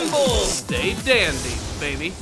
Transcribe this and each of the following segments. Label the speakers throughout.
Speaker 1: Stay dandy, baby.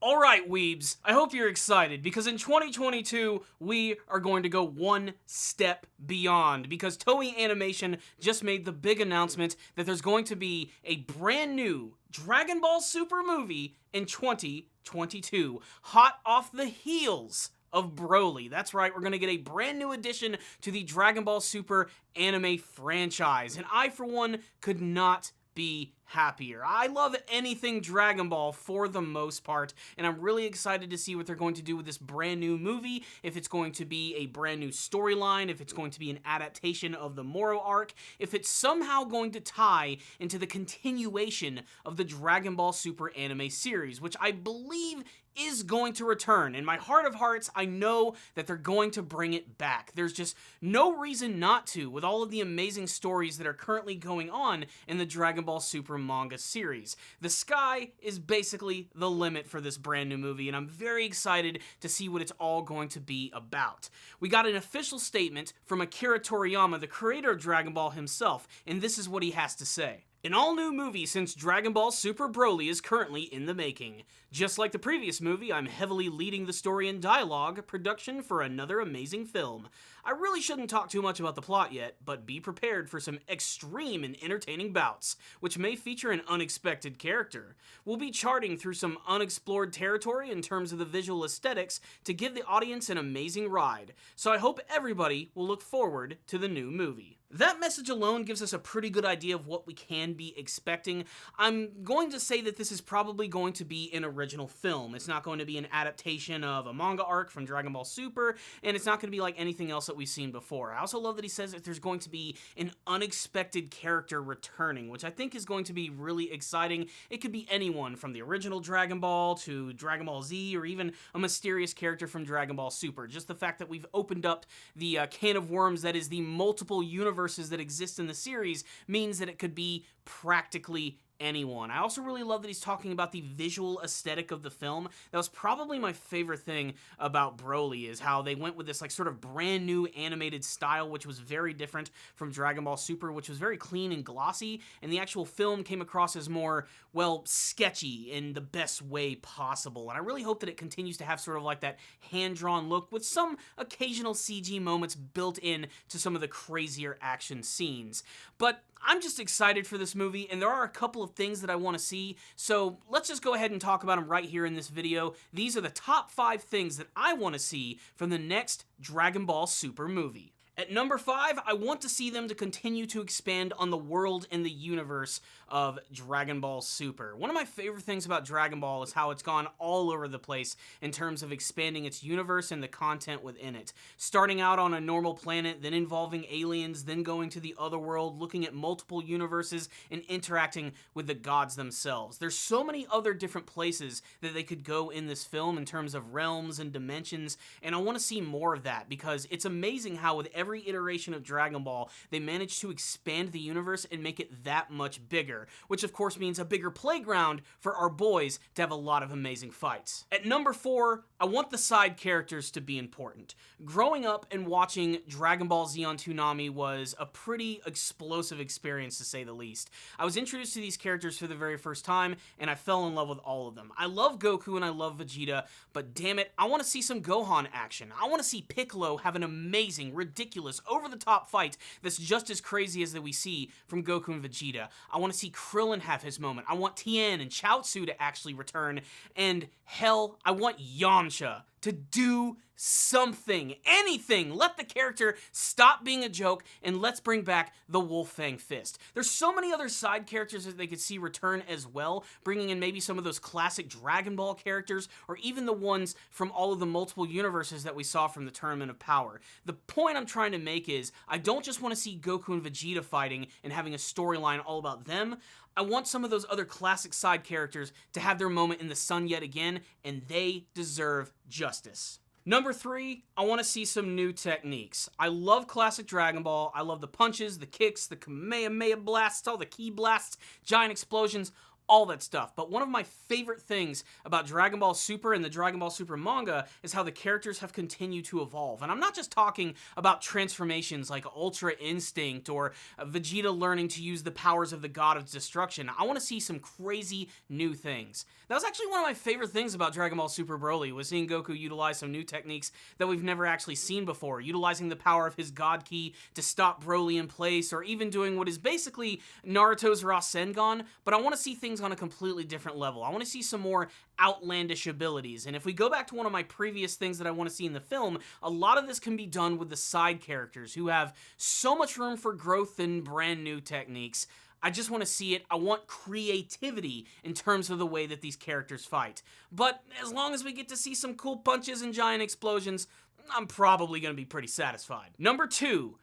Speaker 1: Alright, weebs, I hope you're excited because in 2022, we are going to go one step beyond because Toei Animation just made the big announcement that there's going to be a brand new Dragon Ball Super movie in 2022, hot off the heels of Broly. That's right, we're going to get a brand new addition to the Dragon Ball Super anime franchise, and I, for one, could not be happier. I love anything Dragon Ball for the most part, and I'm really excited to see what they're going to do with this brand new movie, if it's going to be a brand new storyline, if it's going to be an adaptation of the Moro arc, if it's somehow going to tie into the continuation of the Dragon Ball Super anime series, which I believe is going to return. In my heart of hearts, I know that they're going to bring it back. There's just no reason not to, with all of the amazing stories that are currently going on in the Dragon Ball Super manga series. The sky is basically the limit for this brand new movie, and I'm very excited to see what it's all going to be about. We got an official statement from Akira Toriyama, the creator of Dragon Ball himself, and this is what he has to say. An all-new movie since Dragon Ball Super Broly is currently in the making. Just like the previous movie, I'm heavily leading the story and dialogue production for another amazing film. I really shouldn't talk too much about the plot yet, but be prepared for some extreme and entertaining bouts, which may feature an unexpected character. We'll be charting through some unexplored territory in terms of the visual aesthetics to give the audience an amazing ride, so I hope everybody will look forward to the new movie. That message alone gives us a pretty good idea of what we can be expecting. I'm going to say that this is probably going to be an original film. It's not going to be an adaptation of a manga arc from Dragon Ball Super, and it's not going to be like anything else that we've seen before. I also love that he says that there's going to be an unexpected character returning, which I think is going to be really exciting. It could be anyone from the original Dragon Ball to Dragon Ball Z, or even a mysterious character from Dragon Ball Super. Just the fact that we've opened up the can of worms that is the multiple universes that exist in the series means that it could be practically anyone. I also really love that he's talking about the visual aesthetic of the film. That was probably my favorite thing about Broly, is how they went with this like sort of brand new animated style, which was very different from Dragon Ball Super, which was very clean and glossy, and the actual film came across as more, well, sketchy in the best way possible. And I really hope that it continues to have sort of like that hand-drawn look with some occasional CG moments built in to some of the crazier action scenes. But I'm just excited for this movie, and there are a couple of things that I want to see, so let's just go ahead and talk about them right here in this video. These are the top 5 things that I want to see from the next Dragon Ball Super movie. At number 5, I want to see them to continue to expand on the world and the universe of Dragon Ball Super. One of my favorite things about Dragon Ball is how it's gone all over the place in terms of expanding its universe and the content within it. Starting out on a normal planet, then involving aliens, then going to the other world, looking at multiple universes, and interacting with the gods themselves. There's so many other different places that they could go in this film in terms of realms and dimensions, and I want to see more of that because it's amazing how with every iteration of Dragon Ball, they managed to expand the universe and make it that much bigger, which of course means a bigger playground for our boys to have a lot of amazing fights. At number 4, I want the side characters to be important. Growing up and watching Dragon Ball Z on Toonami was a pretty explosive experience, to say the least. I was introduced to these characters for the very first time, and I fell in love with all of them. I love Goku and I love Vegeta, but damn it, I want to see some Gohan action. I want to see Piccolo have an amazing, ridiculous, over-the-top fight that's just as crazy as that we see from Goku and Vegeta. I want to see Krillin have his moment. I want Tien and Chaozu to actually return, and hell, I want Yamcha to do something, anything. Let the character stop being a joke, and let's bring back the Wolfang Fist. There's so many other side characters that they could see return as well, bringing in maybe some of those classic Dragon Ball characters, or even the ones from all of the multiple universes that we saw from the Tournament of Power. The point I'm trying to make is, I don't just want to see Goku and Vegeta fighting and having a storyline all about them. I want some of those other classic side characters to have their moment in the sun yet again, and they deserve justice. Number 3, I want to see some new techniques. I love classic Dragon Ball. I love the punches, the kicks, the Kamehameha blasts, all the ki blasts, giant explosions. all that stuff. But one of my favorite things about Dragon Ball Super and the Dragon Ball Super manga is how the characters have continued to evolve. And I'm not just talking about transformations like Ultra Instinct or Vegeta learning to use the powers of the God of Destruction. I want to see some crazy new things. That was actually one of my favorite things about Dragon Ball Super Broly, was seeing Goku utilize some new techniques that we've never actually seen before, utilizing the power of his God Ki to stop Broly in place, or even doing what is basically Naruto's Rasengan, but I want to see things on a completely different level. I want to see some more outlandish abilities, and if we go back to one of my previous things that I want to see in the film, a lot of this can be done with the side characters who have so much room for growth and brand new techniques. I just want to see it. I want creativity in terms of the way that these characters fight. But as long as we get to see some cool punches and giant explosions, I'm probably going to be pretty satisfied. Number 2,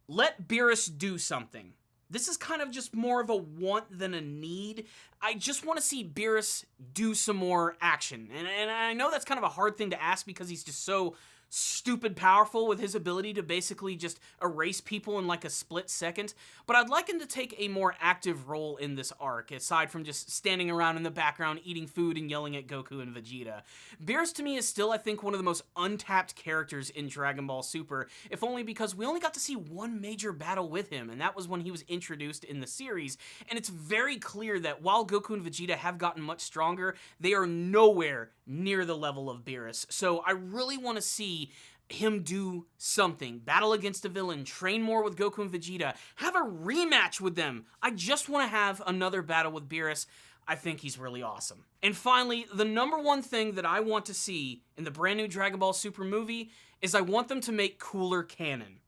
Speaker 1: let Beerus do something. This is kind of just more of a want than a need. I just want to see Beerus do some more action. And I know that's kind of a hard thing to ask because he's just so stupid powerful with his ability to basically just erase people in like a split second, but I'd like him to take a more active role in this arc, aside from just standing around in the background eating food and yelling at Goku and Vegeta. Beerus to me is still, I think, one of the most untapped characters in Dragon Ball Super, if only because we only got to see one major battle with him, and that was when he was introduced in the series, and it's very clear that while Goku and Vegeta have gotten much stronger, they are nowhere near the level of Beerus. So I really want to see him do something. Battle against a villain, train more with Goku and Vegeta, have a rematch with them. I just want to have another battle with Beerus. I think he's really awesome. And finally, the number one thing that I want to see in the brand new Dragon Ball Super movie is I want them to make Cooler canon.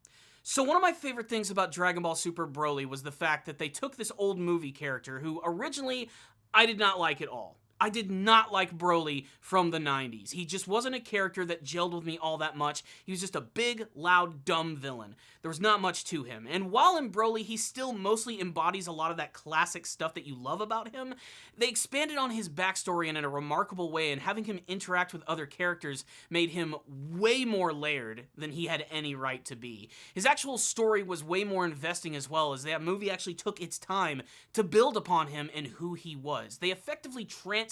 Speaker 1: So one of my favorite things about Dragon Ball Super Broly was the fact that they took this old movie character who originally I did not like at all. I did not like Broly from the 90s. He just wasn't a character that gelled with me all that much. He was just a big, loud, dumb villain. There was not much to him. And while in Broly, he still mostly embodies a lot of that classic stuff that you love about him, they expanded on his backstory in a remarkable way, and having him interact with other characters made him way more layered than he had any right to be. His actual story was way more investing as well, as that movie actually took its time to build upon him and who he was. They effectively transformed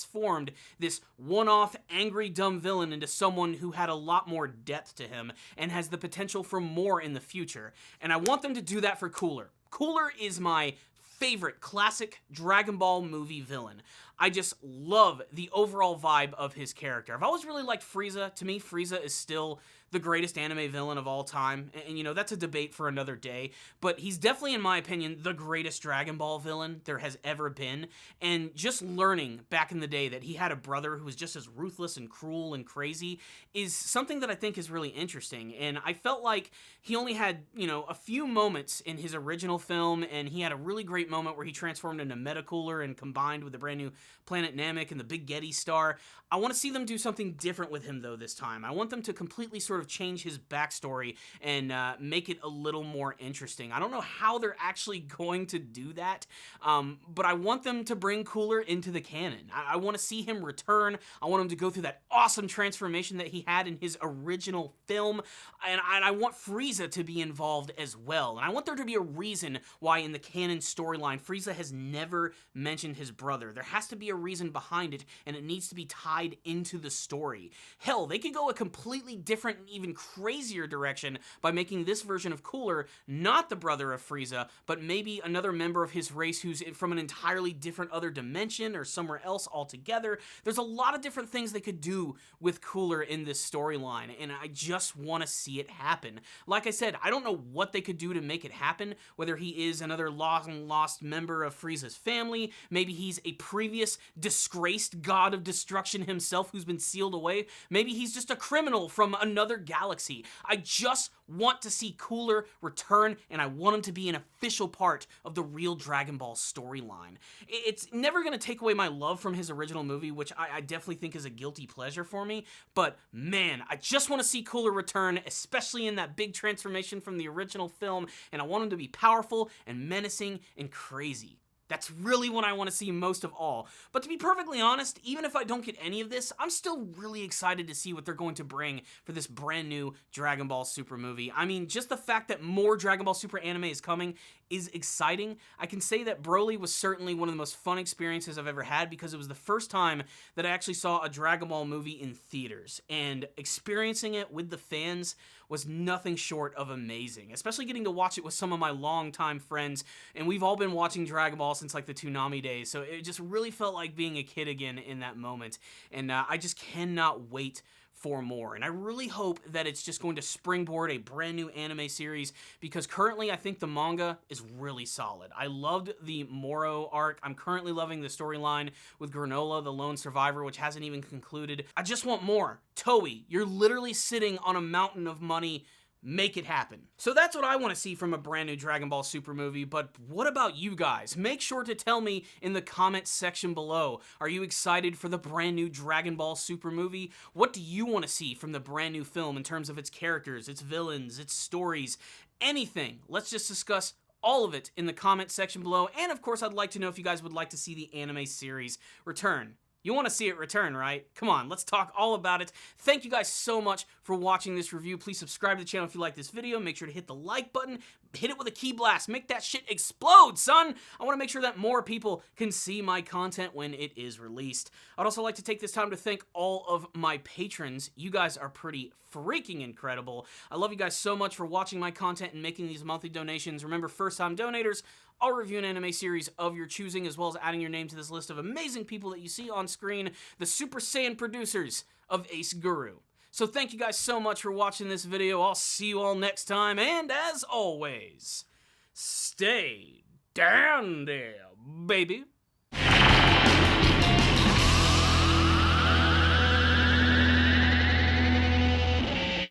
Speaker 1: this one-off, angry, dumb villain into someone who had a lot more depth to him and has the potential for more in the future. And I want them to do that for Cooler. Cooler is my favorite classic Dragon Ball movie villain. I just love the overall vibe of his character. I've always really liked Frieza. To me, Frieza is still the greatest anime villain of all time. And you know, that's a debate for another day. But he's definitely, in my opinion, the greatest Dragon Ball villain there has ever been. And just learning back in the day that he had a brother who was just as ruthless and cruel and crazy is something that I think is really interesting. And I felt like he only had, you know, a few moments in his original film, and he had a really great moment where he transformed into Metacooler and combined with the brand new Planet Namek and the Big Getty Star. I want to see them do something different with him, though, this time. I want them to completely sort of change his backstory and make it a little more interesting. I don't know how they're actually going to do that, but I want them to bring Cooler into the canon. I want to see him return. I want him to go through that awesome transformation that he had in his original film, and I want Frieza to be involved as well. And I want there to be a reason why in the canon storyline, Frieza has never mentioned his brother. There has to be a reason behind it, and it needs to be tied into the story. Hell, they could go a completely different and even crazier direction by making this version of Cooler not the brother of Frieza, but maybe another member of his race who's from an entirely different other dimension or somewhere else altogether. There's a lot of different things they could do with Cooler in this storyline, and I just want to see it happen. Like I said, I don't know what they could do to make it happen, whether he is another lost member of Frieza's family, maybe he's a previous disgraced god of destruction himself who's been sealed away, maybe he's just a criminal from another galaxy. I just want to see Cooler return, and I want him to be an official part of the real Dragon Ball storyline. It's never going to take away my love from his original movie, which I definitely think is a guilty pleasure for me, but man, I just want to see Cooler return, especially in that big transformation from the original film, and I want him to be powerful and menacing and crazy. That's really what I want to see most of all. But to be perfectly honest, even if I don't get any of this, I'm still really excited to see what they're going to bring for this brand new Dragon Ball Super movie. I mean, just the fact that more Dragon Ball Super anime is coming is exciting. I can say that Broly was certainly one of the most fun experiences I've ever had because it was the first time that I actually saw a Dragon Ball movie in theaters, and experiencing it with the fans was nothing short of amazing, especially getting to watch it with some of my longtime friends, and we've all been watching Dragon Ball since like the Toonami days, so it just really felt like being a kid again in that moment, and I just cannot wait for more. And I really hope that it's just going to springboard a brand new anime series, because currently I think the manga is really solid. I loved the Moro arc. I'm currently loving the storyline with Granola, the lone survivor, which hasn't even concluded. I just want more. Toei, you're literally sitting on a mountain of money. Make it happen. So that's what I want to see from a brand new Dragon Ball Super movie, but what about you guys? Make sure to tell me in the comments section below. Are you excited for the brand new Dragon Ball Super movie? What do you want to see from the brand new film in terms of its characters, its villains, its stories, anything? Let's just discuss all of it in the comment section below, and of course I'd like to know if you guys would like to see the anime series return. You want to see it return, right? Come on, let's talk all about it. Thank you guys so much for watching this review. Please subscribe to the channel if you like this video. Make sure to hit the like button. Hit it with a key blast. Make that shit explode, son! I want to make sure that more people can see my content when it is released. I'd also like to take this time to thank all of my patrons. You guys are pretty freaking incredible. I love you guys so much for watching my content and making these monthly donations. Remember, first-time donators, I'll review an anime series of your choosing, as well as adding your name to this list of amazing people that you see on screen, the Super Saiyan producers of Ace Guru. So thank you guys so much for watching this video. I'll see you all next time, and as always, stay down there, baby.